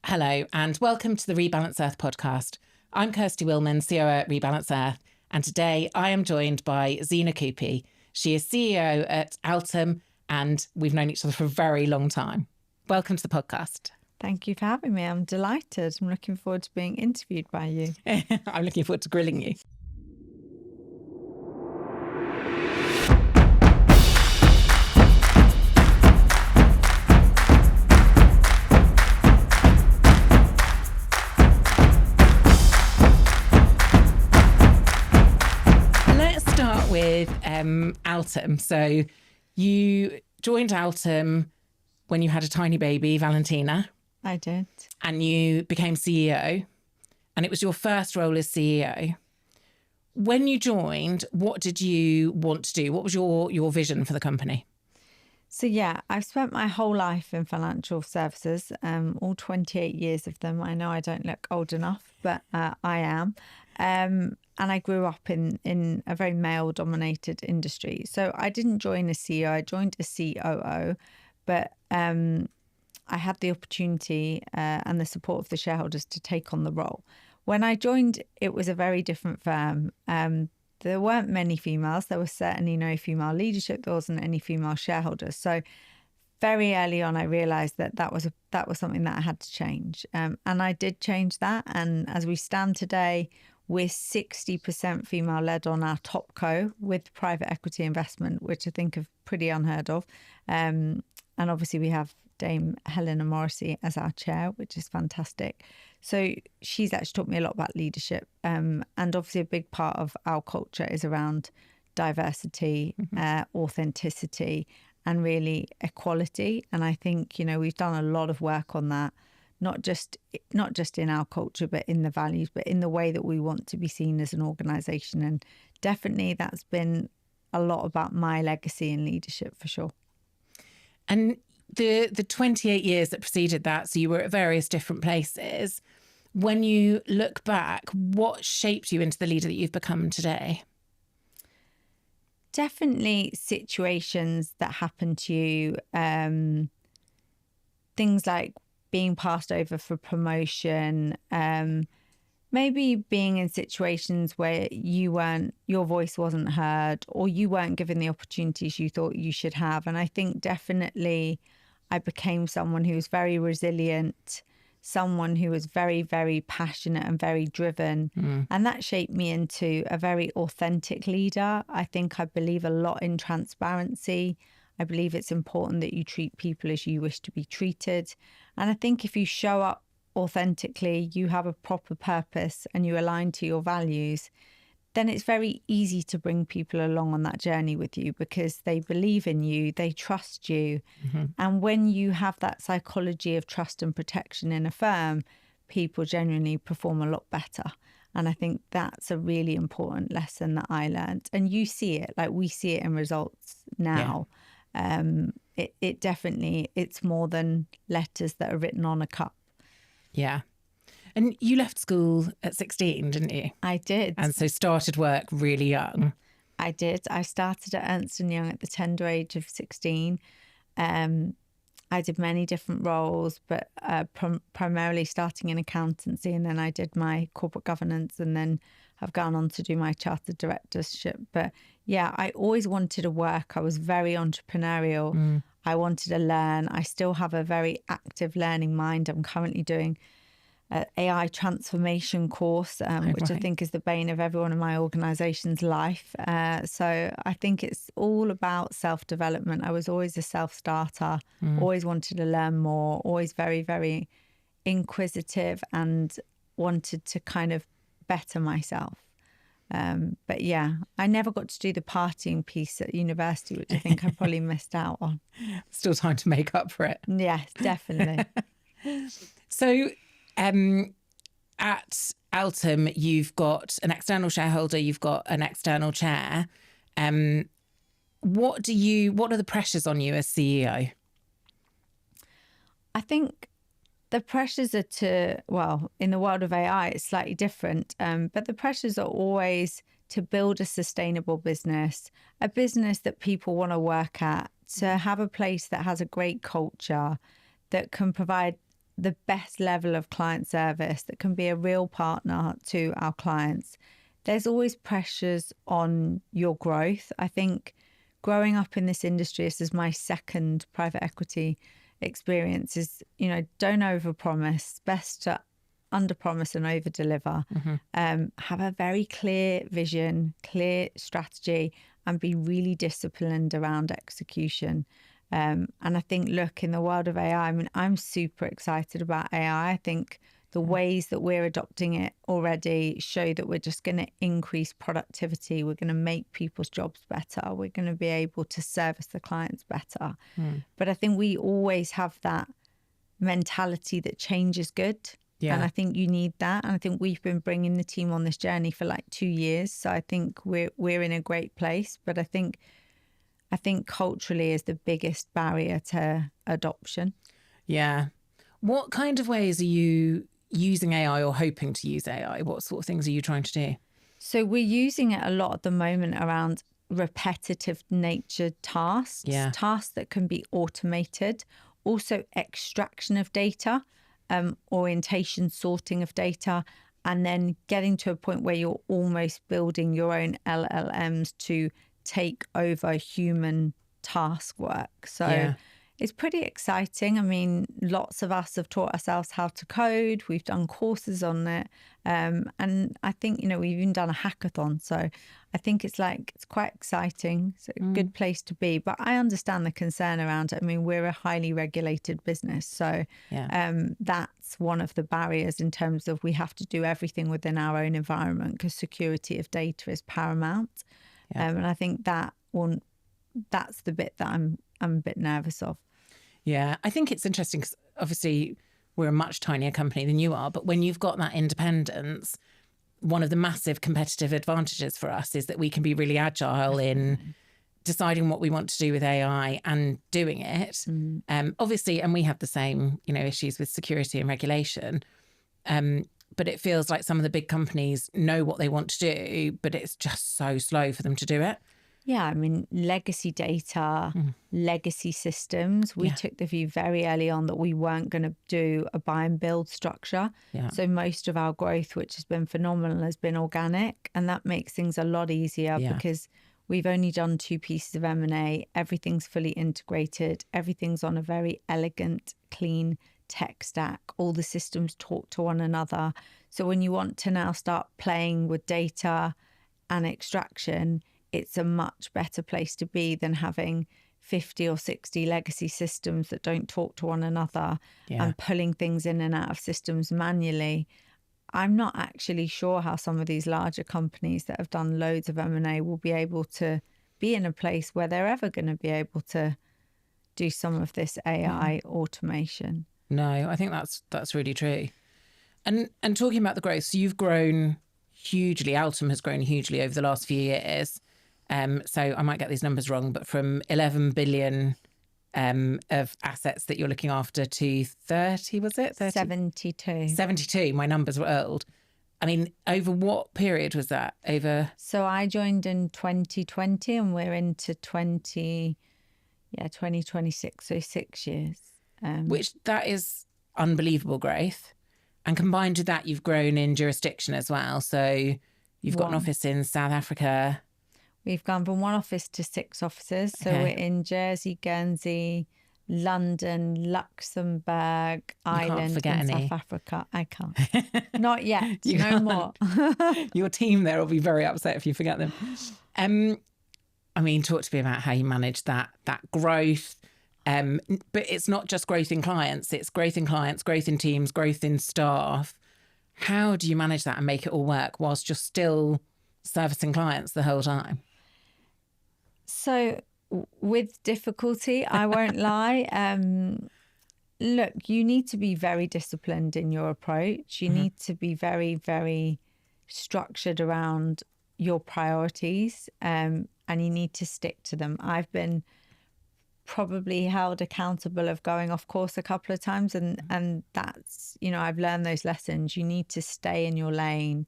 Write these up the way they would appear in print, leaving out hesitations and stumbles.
Hello and welcome to the Rebalance Earth podcast. I'm Kirsty Willman, CEO at Rebalance Earth, and today I am joined by Zena Couppey. She is CEO at Altum and we've known each other for a very long time. Welcome to the podcast. Thank you for having me. I'm delighted. I'm looking forward to being interviewed by you. I'm looking forward to grilling you. With Altum. So you joined Altum when you had a tiny baby, Valentina. I did. And you became CEO. And it was your first role as CEO. When you joined, what did you want to do? What was your vision for the company? So yeah, I've spent my whole life in financial services, all 28 years of them. I know I don't look old enough, but I am. And I grew up in a very male-dominated industry. So I didn't join as CEO, I joined as COO, but I had the opportunity and the support of the shareholders to take on the role. When I joined, it was a very different firm. There weren't many females. There was certainly no female leadership. There wasn't any female shareholders. So very early on, I realised that was something that I had to change. And I did change that. And as we stand today, we're 60% female-led on our top co with private equity investment, which I think is pretty unheard of. And obviously we have Dame Helena Morrissey as our chair, which is fantastic. So she's actually taught me a lot about leadership. And obviously a big part of our culture is around diversity, authenticity, and really equality. And I think, we've done a lot of work on that. Not just in our culture, but in the values, but in the way that we want to be seen as an organisation. And definitely that's been a lot about my legacy in leadership for sure. And the 28 years that preceded that, so you were at various different places. When you look back, what shaped you into the leader that you've become today? Definitely situations that happen to you, things like being passed over for promotion, maybe being in situations where your voice wasn't heard or you weren't given the opportunities you thought you should have. And I think definitely I became someone who was very resilient, someone who was very, very passionate and very driven. And that shaped me into a very authentic leader. I think I believe a lot in transparency. I believe it's important that you treat people as you wish to be treated. And I think if you show up authentically, you have a proper purpose and you align to your values, then it's very easy to bring people along on that journey with you because they believe in you, they trust you. And when you have that psychology of trust and protection in a firm, people genuinely perform a lot better. And I think that's a really important lesson that I learned. And you see it, like we see it in results now. Yeah. It definitely, it's more than letters that are written on a cup. Yeah. And you left school at 16, didn't you? I did. And so started work really young. I did. I started at Ernst & Young at the tender age of 16. I did many different roles, but primarily starting in accountancy. And then I did my corporate governance and then I've gone on to do my chartered directorship. But yeah, I always wanted to work. I was very entrepreneurial. I wanted to learn. I still have a very active learning mind. I'm currently doing an AI transformation course, which I think is the bane of everyone in my organisation's life. So I think it's all about self-development. I was always a self-starter, always wanted to learn more, always very, very inquisitive and wanted to kind of better myself. But yeah, I never got to do the partying piece at university, which I think I probably missed out on. Still time to make up for it. Yes, definitely. So at Altum, you've got an external shareholder, you've got an external chair. What are the pressures on you as CEO? I think the pressures are in the world of AI, it's slightly different. But the pressures are always to build a sustainable business, a business that people want to work at, to have a place that has a great culture, that can provide the best level of client service, that can be a real partner to our clients. There's always pressures on your growth. I think growing up in this industry, this is my second private equity experience, is, don't overpromise, best to underpromise and overdeliver. Have a very clear vision, clear strategy, and be really disciplined around execution. And I think, look, in the world of AI, I mean, I'm super excited about AI. I think the ways that we're adopting it already show that we're just going to increase productivity. We're going to make people's jobs better. We're going to be able to service the clients better. But I think we always have that mentality that change is good. Yeah. And I think you need that. And I think we've been bringing the team on this journey for like 2 years. So I think we're in a great place. But I think culturally is the biggest barrier to adoption. Yeah. What kind of ways are you using AI or hoping to use AI? What sort of things are you trying to do? So we're using it a lot at the moment around repetitive nature tasks, tasks that can be automated, also extraction of data, orientation, sorting of data, and then getting to a point where you're almost building your own LLMs to take over human task work. So it's pretty exciting. I mean, lots of us have taught ourselves how to code. We've done courses on it. And I think, we've even done a hackathon. So I think it's quite exciting. It's a good place to be. But I understand the concern around it. I mean, we're a highly regulated business. So that's one of the barriers in terms of we have to do everything within our own environment because security of data is paramount. And I think that's the bit that I'm a bit nervous of. Yeah, I think it's interesting because obviously we're a much tinier company than you are, but when you've got that independence, one of the massive competitive advantages for us is that we can be really agile in deciding what we want to do with AI and doing it. Obviously, and we have the same, issues with security and regulation. But it feels like some of the big companies know what they want to do, but it's just so slow for them to do it. Yeah, I mean, legacy data, legacy systems. We took the view very early on that we weren't going to do a buy and build structure. So most of our growth, which has been phenomenal, has been organic. And that makes things a lot easier because we've only done 2 pieces of M&A. Everything's fully integrated. Everything's on a very elegant, clean tech stack. All the systems talk to one another. So when you want to now start playing with data and extraction, it's a much better place to be than having 50 or 60 legacy systems that don't talk to one another and pulling things in and out of systems manually. I'm not actually sure how some of these larger companies that have done loads of M&A will be able to be in a place where they're ever going to be able to do some of this AI automation. No, I think that's really true. And talking about the growth, so you've grown hugely. Altum has grown hugely over the last few years. So I might get these numbers wrong, but from 11 billion of assets that you're looking after to 30, was it? 30? 72. 72. My numbers were old. I mean, over what period was that? So I joined in 2020 and we're into 2026, so 6 years. Which that is unbelievable growth. And combined with that, you've grown in jurisdiction as well. So you've got an office in South Africa. We've gone from 1 office to 6 offices. So we're in Jersey, Guernsey, London, Luxembourg, Ireland, and South Africa. I can't. Not yet. No more. Your team there will be very upset if you forget them. I mean, talk to me about how you manage that growth. But it's not just growth in clients. It's growth in clients, growth in teams, growth in staff. How do you manage that and make it all work whilst you're still servicing clients the whole time? So with difficulty, I won't lie. Look, you need to be very disciplined in your approach. You need to be very, very structured around your priorities, and you need to stick to them. I've been probably held accountable of going off course a couple of times, and that's, I've learned those lessons. You need to stay in your lane.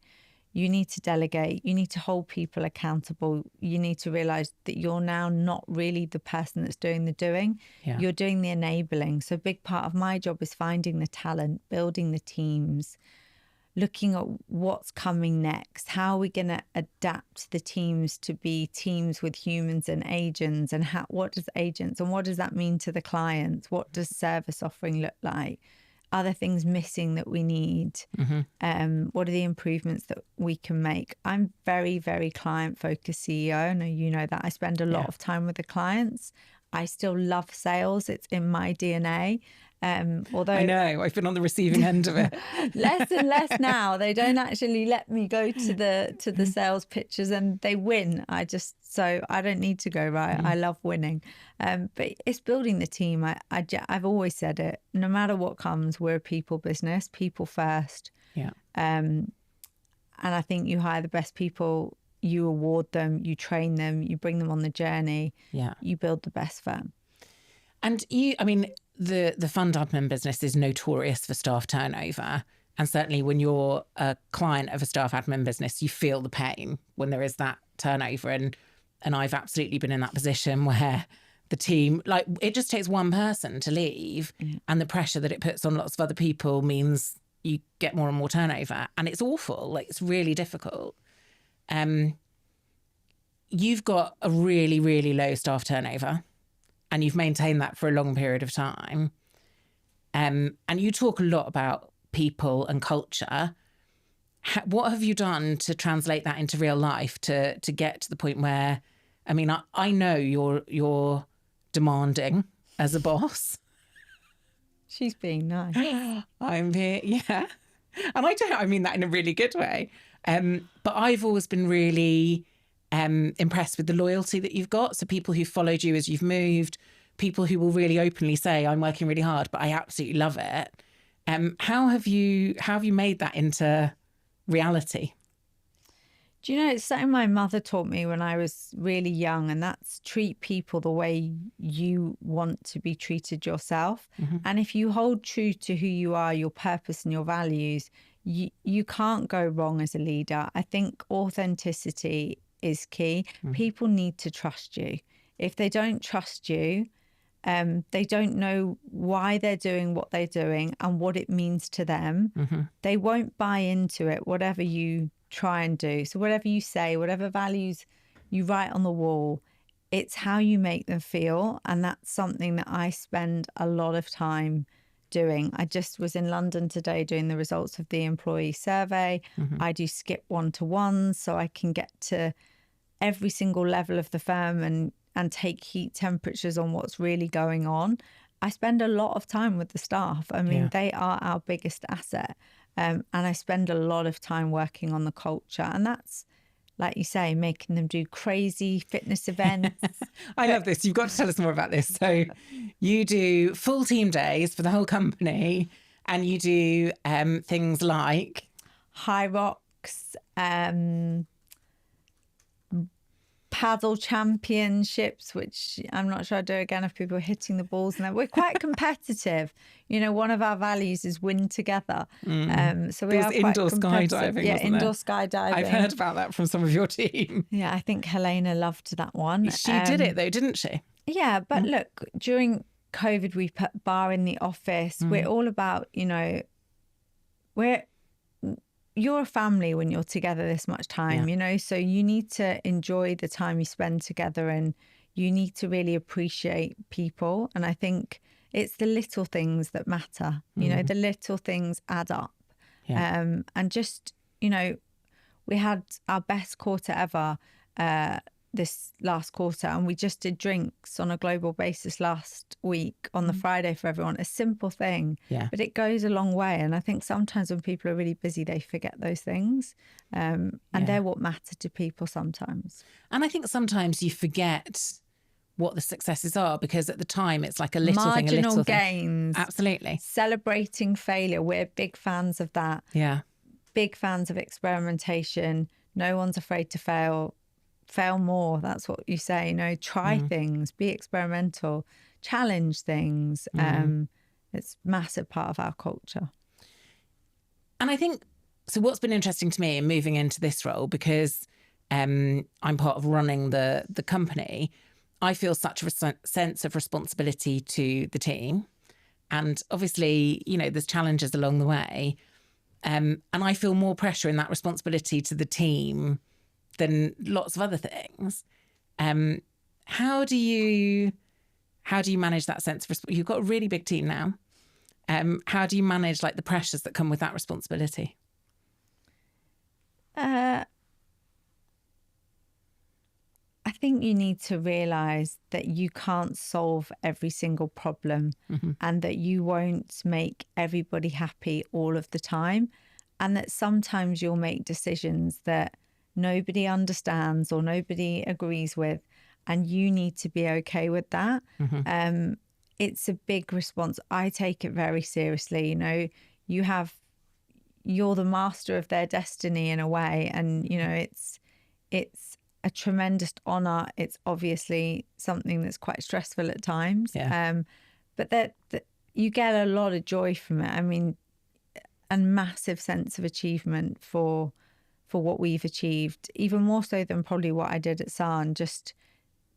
You need to delegate. You need to hold people accountable. You need to realize that you're now not really the person that's doing the doing. Yeah. You're doing the enabling. So a big part of my job is finding the talent, building the teams, looking at what's coming next. How are we going to adapt the teams to be teams with humans and agents? And what does agents and what does that mean to the clients? What does service offering look like? Are there things missing that we need? What are the improvements that we can make? I'm very, very client-focused CEO. I know you know that. I spend a lot of time with the clients. I still love sales. It's in my DNA. Although I know, I've been on the receiving end of it. less and less now. They don't actually let me go to the sales pitches, and they win. So I don't need to go, right. I love winning. But it's building the team. I've always said it. No matter what comes, we're a people business, people first. Yeah. And I think you hire the best people, you award them, you train them, you bring them on the journey. Yeah. You build the best firm. And the fund admin business is notorious for staff turnover. And certainly when you're a client of a staff admin business, you feel the pain when there is that turnover. And I've absolutely been in that position where the team, like, it just takes one person to leave, and the pressure that it puts on lots of other people means you get more and more turnover. And it's awful. Like, it's really difficult. You've got a really, really low staff turnover, and you've maintained that for a long period of time. And you talk a lot about people and culture. What have you done to translate that into real life to get to the point where, I know you're demanding as a boss. She's being nice. I'm here, yeah. And I mean that in a really good way. But I've always been really impressed with the loyalty that you've got. So people who followed you as you've moved, people who will really openly say, I'm working really hard, but I absolutely love it. How have you made that into reality? Do you know, it's something my mother taught me when I was really young, and that's treat people the way you want to be treated yourself. And if you hold true to who you are, your purpose and your values, you can't go wrong as a leader. I think authenticity is key. People need to trust you. If they don't trust you, they don't know why they're doing what they're doing and what it means to them. They won't buy into it, whatever you try and do. So whatever you say, whatever values you write on the wall, it's how you make them feel. And that's something that I spend a lot of time doing. I just was in London today doing the results of the employee survey. I do skip one-to-ones so I can get to every single level of the firm and take heat temperatures on what's really going on. I spend a lot of time with the staff. They are our biggest asset. And I spend a lot of time working on the culture. And that's, like you say, making them do crazy fitness events. I love this. You've got to tell us more about this. So you do full team days for the whole company, and you do things like High rocks, paddle championships, which I'm not sure I'd do again if people are hitting the balls. And we're quite competitive. One of our values is win together. So we are indoor skydiving. Yeah, indoor skydiving. I've heard about that from some of your team. Yeah, I think Helena loved that one. She did it though, didn't she? Yeah, but look, during COVID, we put bar in the office. We're all about, you're a family when you're together this much time, so you need to enjoy the time you spend together, and you need to really appreciate people. And I think it's the little things that matter, the little things add up. And just, we had our best quarter ever this last quarter, and we just did drinks on a global basis last week on the Friday for everyone. A simple thing, but it goes a long way. And I think sometimes when people are really busy, they forget those things, and they're what matter to people sometimes. And I think sometimes you forget what the successes are, because at the time it's like a little marginal thing, gains. Absolutely. Celebrating failure, we're big fans of that. Big fans of experimentation. No one's afraid to fail more. That's what you say. Try things, be experimental, challenge things. It's a massive part of our culture. And I think So what's been interesting to me in moving into this role, because I'm part of running the company, I feel such a sense of responsibility to the team. And obviously, you know, there's challenges along the way. And I feel more pressure in that responsibility to the team than lots of other things. How do you manage that sense of responsibility? You've got a really big team now. How do you manage like the pressures that come with that responsibility? I think you need to realise that you can't solve every single problem, and that you won't make everybody happy all of the time, and that sometimes you'll make decisions that nobody understands or nobody agrees with, and you need to be okay with that. It's a big response. I take it very seriously. You know, you're the master of their destiny in a way, and you know it's a tremendous honour. It's obviously something that's quite stressful at times, but that you get a lot of joy from it. I mean, a massive sense of achievement for what we've achieved, even more so than probably what I did at San. Just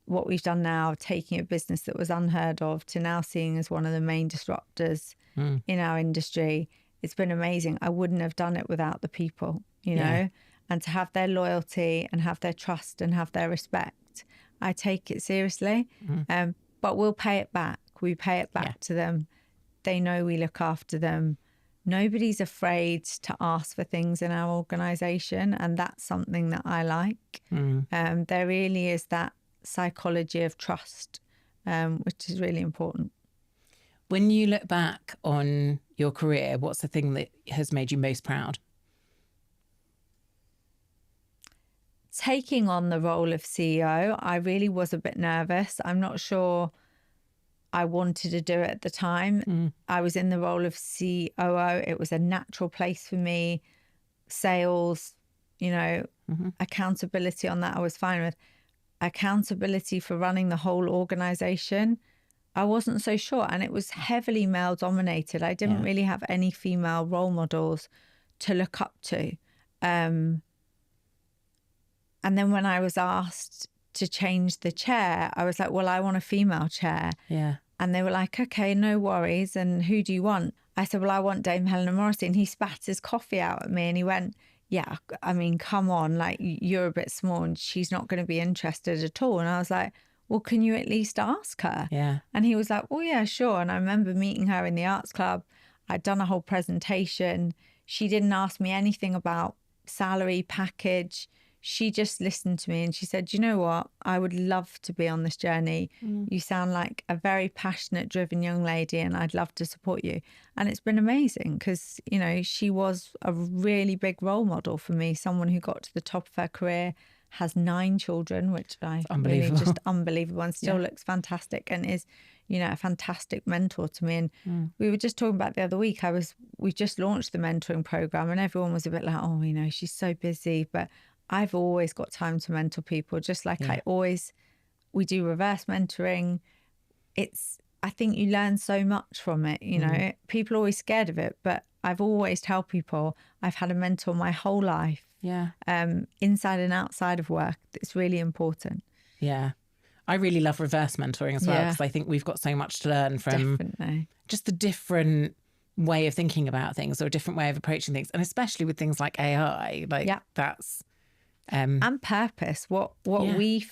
what we've done now, taking a business that was unheard of to now seeing as one of the main disruptors in our industry. It's been amazing. I wouldn't have done it without the people, you know, and to have their loyalty and have their trust and have their respect. I take it seriously, but we'll pay it back. We pay it back to them. They know we look after them. Nobody's afraid to ask for things in our organisation, and that's something that I like. There really is that psychology of trust, which is really important. When you look back on your career, what's the thing that has made you most proud? Taking on the role of CEO, I really was a bit nervous. I'm not sure I wanted to do it at the time. I was in the role of COO. It was a natural place for me. Sales, you know, accountability on that I was fine with. Accountability for running the whole organisation, I wasn't so sure. And it was heavily male dominated. I didn't really have any female role models to look up to. And then when I was asked to change the chair, I was like, well, I want a female chair. And they were like, okay, no worries. And who do you want? I said, well, I want Dame Helena Morrissey. And he spat his coffee out at me and he went, yeah, I mean, come on, like you're a bit small and she's not going to be interested at all. And I was like, well, can you at least ask her? And he was like, oh yeah, sure. And I remember meeting her in the arts club. I'd done a whole presentation. She didn't ask me anything about salary, package. She just listened to me and she said, you know what? I would love to be on this journey. You sound like a very passionate, driven young lady and I'd love to support you. And it's been amazing because, you know, she was a really big role model for me, someone who got to the top of her career, has 9 children, which I really just unbelievable and still looks fantastic and is, you know, a fantastic mentor to me. And we were just talking about the other week, we just launched the mentoring program and everyone was a bit like, oh, you know, she's so busy, but I've always got time to mentor people, just like we do reverse mentoring. I think you learn so much from it, you know, people are always scared of it, but I've always told people I've had a mentor my whole life, inside and outside of work. It's really important. I really love reverse mentoring as well, because I think we've got so much to learn from just a different way of thinking about things or a different way of approaching things. And especially with things like AI, like that's... and purpose, what we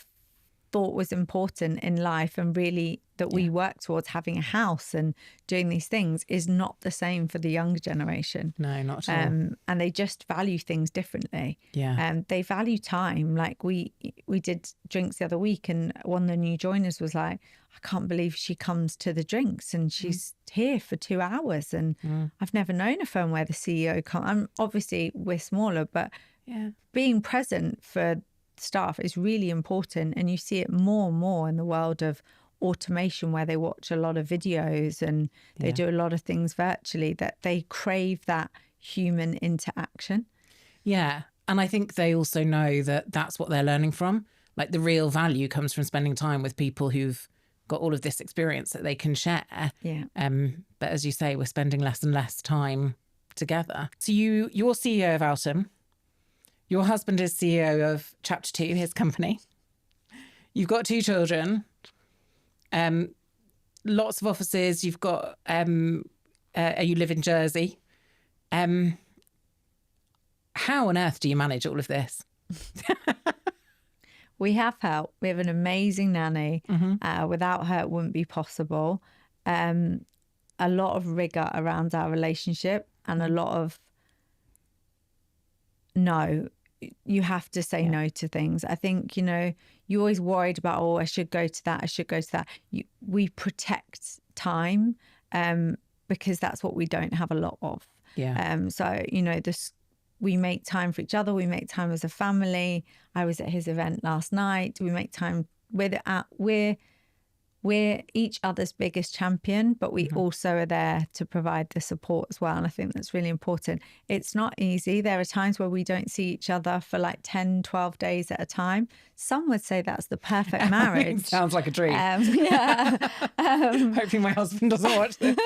thought was important in life and really that we work towards, having a house and doing these things, is not the same for the younger generation. No, not at all. And they just value things differently. They value time. Like we did drinks the other week and one of the new joiners was like, I can't believe she comes to the drinks and she's here for 2 hours and I've never known a firm where the CEO comes. Obviously we're smaller, but being present for staff is really important, and you see it more and more in the world of automation where they watch a lot of videos and they do a lot of things virtually, that they crave that human interaction. And I think they also know that that's what they're learning from. Like the real value comes from spending time with people who've got all of this experience that they can share. But as you say, we're spending less and less time together. So you're CEO of Altum. Your husband is CEO of Chapter 2, his company. You've got 2 children. Lots of offices. You've got, you live in Jersey. How on earth do you manage all of this? We have help. We have an amazing nanny. Without her, it wouldn't be possible. A lot of rigor around our relationship and a lot of no. You have to say no to things. I think, you're always worried about, I should go to that. I should go to that. We protect time because that's what we don't have a lot of. Yeah. So, we make time for each other. We make time as a family. I was at his event last night. We make time. We're each other's biggest champion, but we also are there to provide the support as well. And I think that's really important. It's not easy. There are times where we don't see each other for like 10, 12 days at a time. Some would say that's the perfect marriage. Sounds like a dream. Yeah. Hopefully my husband doesn't watch this.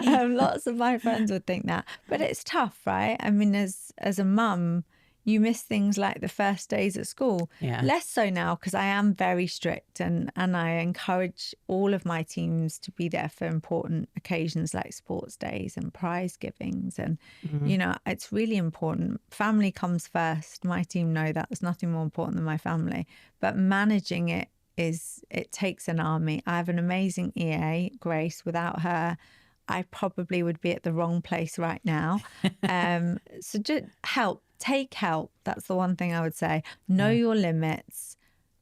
Lots of my friends would think that. But it's tough, right? I mean, as a mum, you miss things like the first days at school. Yeah. Less so now because I am very strict and I encourage all of my teams to be there for important occasions like sports days and prize givings. And, it's really important. Family comes first. My team know that. There's nothing more important than my family. But managing it takes an army. I have an amazing EA, Grace. Without her, I probably would be at the wrong place right now. So just take help. That's the one thing I would say. Know your limits,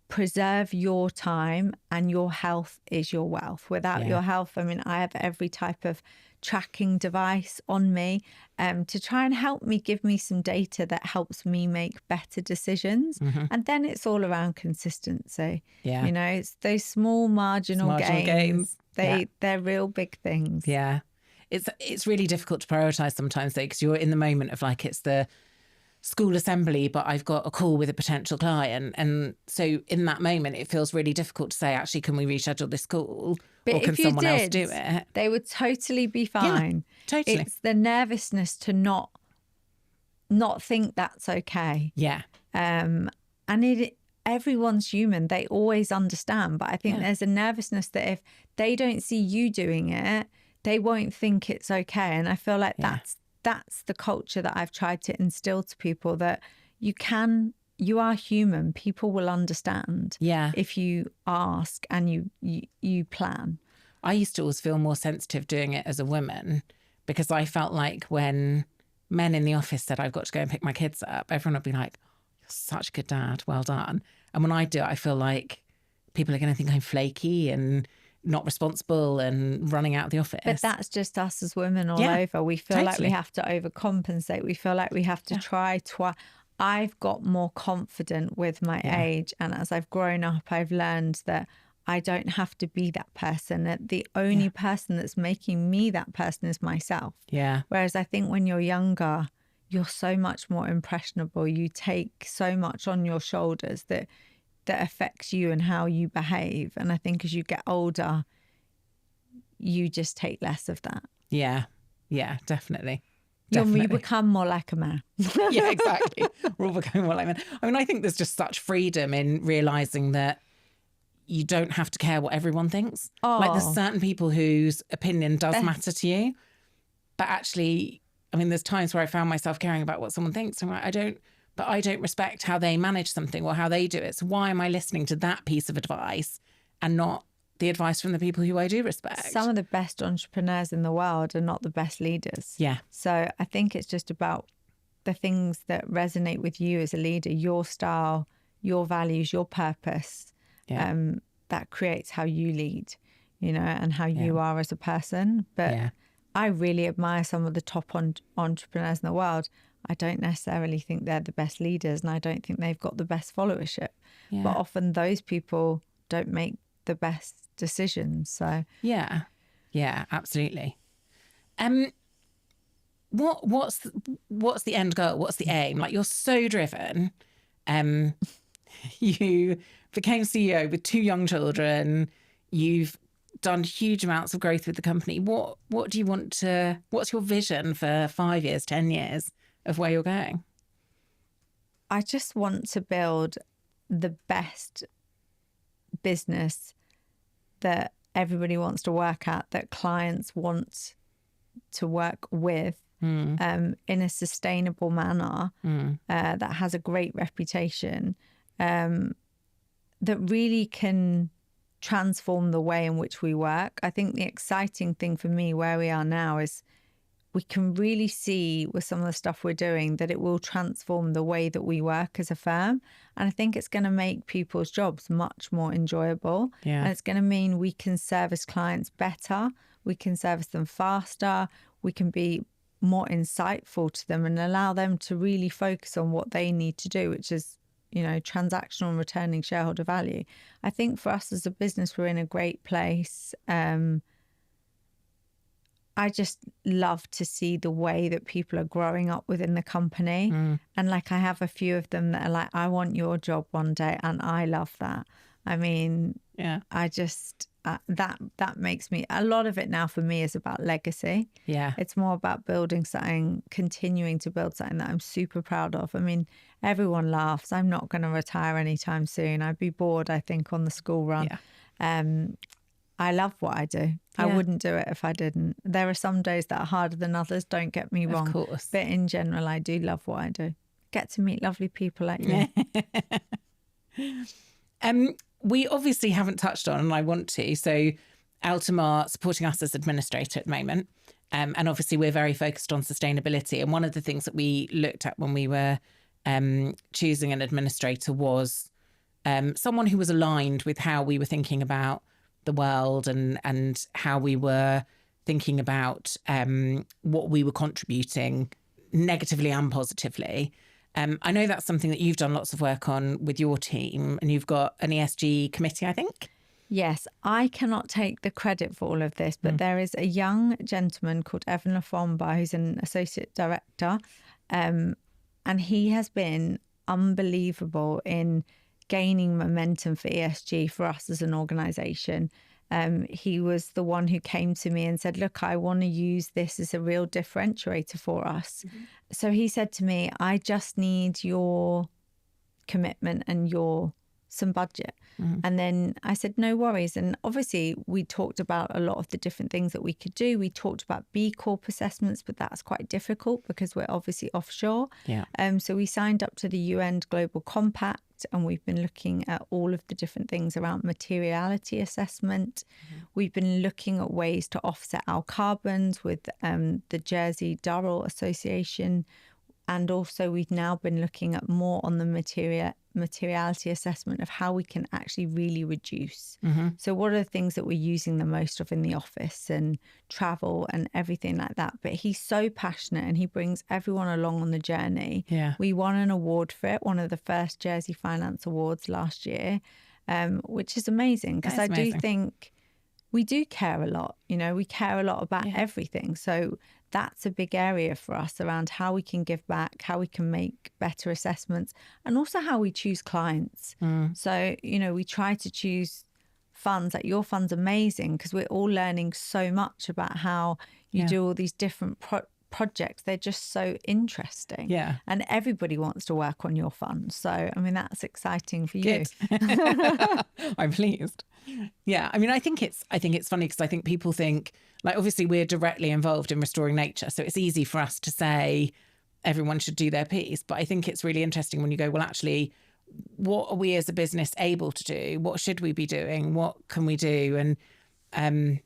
preserve your time, and your health is your wealth. Without your health, I mean, I have every type of tracking device on me to try and help me, give me some data that helps me make better decisions. And then it's all around consistency. Yeah. It's those small marginal gains. They're real big things. Yeah. It's really difficult to prioritize sometimes though, because you're in the moment of like, it's the school assembly, but I've got a call with a potential client. And so in that moment, it feels really difficult to say, actually, can we reschedule this call? But or can someone else do it? They would totally be fine. Yeah, totally. It's the nervousness to not think that's okay. Yeah. And everyone's human. They always understand. But I think there's a nervousness that if they don't see you doing it, they won't think it's okay. And I feel like that's the culture that I've tried to instill to people, that you are human. People will understand if you ask and you plan. I used to always feel more sensitive doing it as a woman because I felt like when men in the office said I've got to go and pick my kids up, everyone would be like, you're such a good dad, well done. And when I do it, I feel like people are going to think I'm flaky and not responsible and running out of the office. But that's just us as women all over. We feel like we have to overcompensate. We feel like we have to try to. I've got more confident with my age. And as I've grown up, I've learned that I don't have to be that person. That the only person that's making me that person is myself. Yeah. Whereas I think when you're younger, you're so much more impressionable. You take so much on your shoulders that affects you and how you behave. And I think as you get older, you just take less of that. Yeah. Yeah, definitely. You become more like a man. Yeah, exactly. We're all becoming more like men. I mean, I think there's just such freedom in realising that you don't have to care what everyone thinks. Like there's certain people whose opinion does matter to you. But actually, I mean, there's times where I found myself caring about what someone thinks. And I don't respect how they manage something or how they do it. So why am I listening to that piece of advice and not the advice from the people who I do respect? Some of the best entrepreneurs in the world are not the best leaders. Yeah. So I think it's just about the things that resonate with you as a leader, your style, your values, your purpose. Yeah. That creates how you lead, and how you are as a person. But I really admire some of the top entrepreneurs in the world. I don't necessarily think they're the best leaders, and I don't think they've got the best followership. Yeah. But often those people don't make the best decisions. So yeah, absolutely. What's the end goal? What's the aim? Like, you're so driven. You became CEO with 2 young children. You've done huge amounts of growth with the company. What do you want to, what's your vision for 5 years, 10 years of where you're going? I just want to build the best business that everybody wants to work at, that clients want to work with in a sustainable manner, that has a great reputation, that really can transform the way in which we work. I think the exciting thing for me where we are now is we can really see with some of the stuff we're doing that it will transform the way that we work as a firm. And I think it's going to make people's jobs much more enjoyable. Yeah. And it's going to mean we can service clients better, we can service them faster, we can be more insightful to them and allow them to really focus on what they need to do, which is, transactional and returning shareholder value. I think for us as a business, we're in a great place. I just love to see the way that people are growing up within the company. And I have a few of them that are like, I want your job one day. And I love that. I mean, yeah, I just, that makes me, a lot of it now for me is about legacy. Yeah. It's more about building something, continuing to build something that I'm super proud of. I mean, everyone laughs. I'm not going to retire anytime soon. I'd be bored, I think, on the school run. Yeah. I love what I do. I wouldn't do it if I didn't. There are some days that are harder than others, don't get me wrong. Of course. But in general, I do love what I do. Get to meet lovely people like you. We obviously haven't touched on, and I want to, so Altum are supporting us as administrator at the moment. And obviously we're very focused on sustainability. And one of the things that we looked at when we were choosing an administrator was someone who was aligned with how we were thinking about the world and how we were thinking about what we were contributing negatively and positively. I know that's something that you've done lots of work on with your team, and you've got an ESG committee, I think. Yes, I cannot take the credit for all of this, but there is a young gentleman called Evan Lafomba, who's an associate director, and he has been unbelievable in gaining momentum for ESG for us as an organisation. He was the one who came to me and said, look, I want to use this as a real differentiator for us. So he said to me, I just need your commitment and some budget. And then I said, no worries. And obviously we talked about a lot of the different things that we could do. We talked about B Corp assessments, but that's quite difficult because we're obviously offshore. Yeah. So we signed up to the UN Global Compact, and we've been looking at all of the different things around materiality assessment. We've been looking at ways to offset our carbons with the Jersey Durrell Association. And also we've now been looking at more on the materiality assessment of how we can actually really reduce. So what are the things that we're using the most of in the office and travel and everything like that? But he's so passionate and he brings everyone along on the journey. Yeah. We won an award for it, one of the first Jersey Finance Awards last year, which is amazing because I do think we do care a lot. We care a lot about everything. So that's a big area for us around how we can give back, how we can make better assessments, and also how we choose clients. So, we try to choose funds. Like your fund's amazing because we're all learning so much about how you do all these different projects. They're just so interesting. Yeah. And everybody wants to work on your fund. So, I mean, that's exciting for you. I'm pleased. Yeah. I mean, I think it's funny because I think people think, like, obviously we're directly involved in restoring nature. So it's easy for us to say everyone should do their piece. But I think it's really interesting when you go, well, actually, what are we as a business able to do? What should we be doing? What can we do? And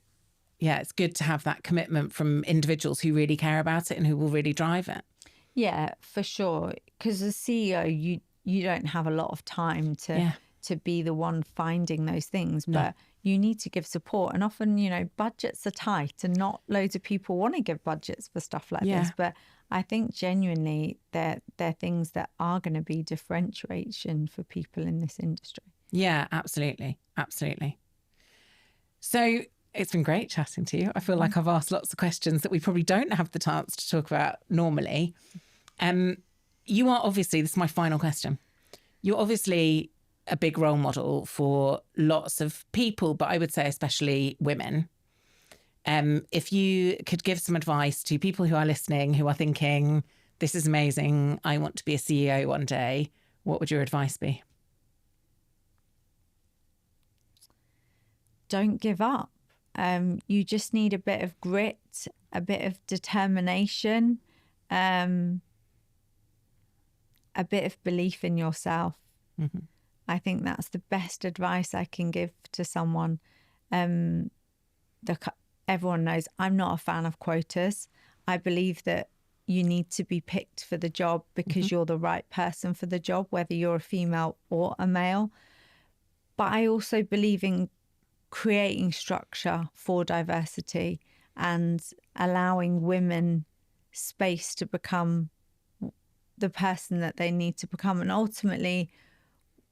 it's good to have that commitment from individuals who really care about it and who will really drive it. Yeah, for sure. Because as CEO, you don't have a lot of time to be the one finding those things, but you need to give support. And often, budgets are tight and not loads of people want to give budgets for stuff like this. But I think genuinely they're things that are going to be differentiation for people in this industry. Yeah, absolutely. Absolutely. So it's been great chatting to you. I feel like I've asked lots of questions that we probably don't have the chance to talk about normally. You are obviously, this is my final question. You're obviously a big role model for lots of people, but I would say especially women. If you could give some advice to people who are listening, who are thinking, this is amazing, I want to be a CEO one day, what would your advice be? Don't give up. You just need a bit of grit, a bit of determination, a bit of belief in yourself. Mm-hmm. I think that's the best advice I can give to someone. Everyone knows I'm not a fan of quotas. I believe that you need to be picked for the job because you're the right person for the job, whether you're a female or a male. But I also believe in creating structure for diversity and allowing women space to become the person that they need to become. And ultimately,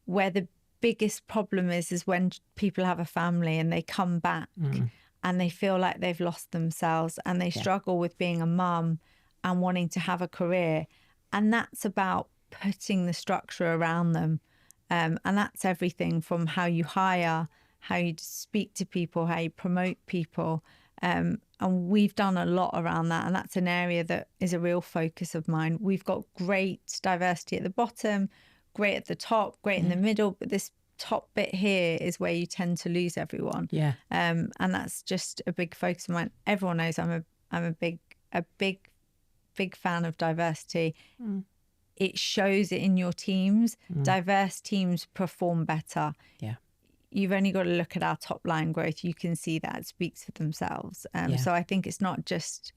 where the biggest problem is when people have a family and they come back and they feel like they've lost themselves and they struggle with being a mum and wanting to have a career. And that's about putting the structure around them. And that's everything from how you hire, how you speak to people, how you promote people. And we've done a lot around that. And that's an area that is a real focus of mine. We've got great diversity at the bottom, great at the top, great in the middle. But this top bit here is where you tend to lose everyone. Yeah. And that's just a big focus of mine. Everyone knows I'm a big fan of diversity. It shows it in your teams. Diverse teams perform better. Yeah. You've only got to look at our top line growth. You can see that it speaks for themselves. So I think it's not just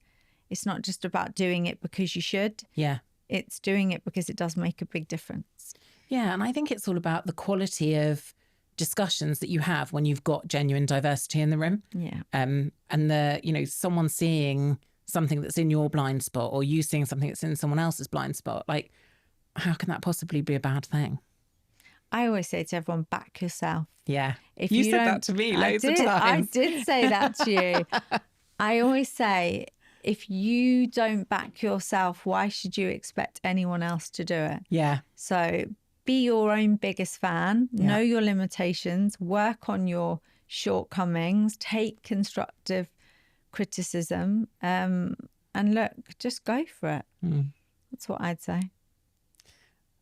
about doing it because you should. Yeah. It's doing it because it does make a big difference. Yeah. And I think it's all about the quality of discussions that you have when you've got genuine diversity in the room. Yeah. And someone seeing something that's in your blind spot or you seeing something that's in someone else's blind spot, like, how can that possibly be a bad thing? I always say to everyone, back yourself. Yeah. If you said that to me loads of times. I did say that to you. I always say, if you don't back yourself, why should you expect anyone else to do it? Yeah. So be your own biggest fan, know your limitations, work on your shortcomings, take constructive criticism, and look, just go for it. That's what I'd say.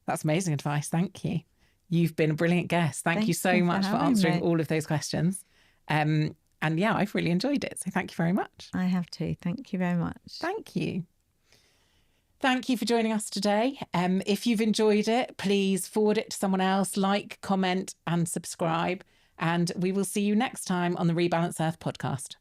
That's amazing advice. Thank you. You've been a brilliant guest. Thank you so much for answering all of those questions. And yeah, I've really enjoyed it. So thank you very much. I have too. Thank you very much. Thank you. Thank you for joining us today. If you've enjoyed it, please forward it to someone else, like, comment and subscribe. And we will see you next time on the Rebalance Earth podcast.